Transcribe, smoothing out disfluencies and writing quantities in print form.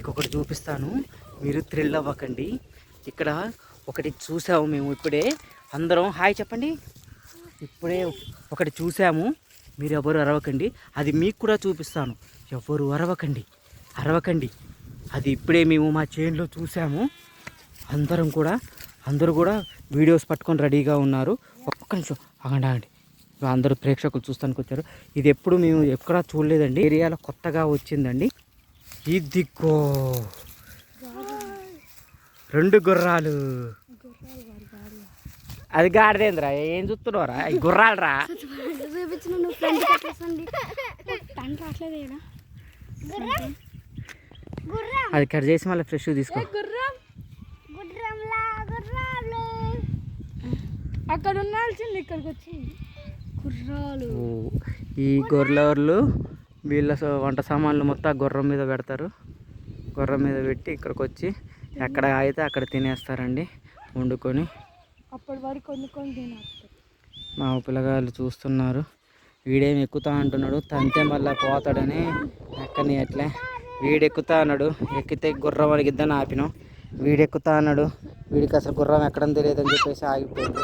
మీకు ఒకటి చూపిస్తాను, మీరు థ్రిల్ అవ్వకండి. ఇక్కడ ఒకటి చూసాము మేము ఇప్పుడే, అందరం హాయ్ చెప్పండి. ఇప్పుడే ఒకటి చూసాము, మీరు ఎవరు అరవకండి, అది మీకు కూడా చూపిస్తాను. ఎవరు అరవకండి. అది ఇప్పుడే మేము మా చేనులో చూసాము. అందరూ కూడా వీడియోస్ పట్టుకొని రెడీగా ఉన్నారు. ఒక్క నిమిషం ఆగండి. అందరూ ప్రేక్షకులు చూస్తానికి వచ్చారు. ఇది ఎప్పుడు మేము ఎక్కడా చూడలేదండి, ఏరియాలో కొత్తగా వచ్చిందండి. ఇదిగో 2 గుర్రాలు. అది గాడిదేంద్రా, ఏం చూస్తున్నావురా? గుర్రాలు రా. అది కట్ చేసి మళ్ళీ ఫ్రెష్ తీసుకో. అక్కడ ఉండాల్సింది ఇక్కడికి వచ్చింది గుర్రాలు. ఈ గొర్రెలు వీళ్ళ వంట సామాన్లు మొత్తం గుర్రం మీద పెడతారు. గుర్రం మీద పెట్టి ఇక్కడికి వచ్చి ఎక్కడ అయితే అక్కడ తినేస్తారండి వండుకొని. అప్పటి వరకు వండుకొని తినేస్తారు. మా పిల్లగాళ్ళు చూస్తున్నారు. వీడేమి ఎక్కుతా అంటున్నాడు, తంతే మళ్ళీ పోతాడని ఎక్కని ఎట్లే. వీడెక్కుతా అన్నాడు, ఎక్కితే గుర్రం అడిగిద్దని ఆపినాం. వీడెక్కుతా అన్నాడు, వీడికి అసలు గుర్రం ఎక్కడం తెలియదని చెప్పేసి ఆగిపోయింది.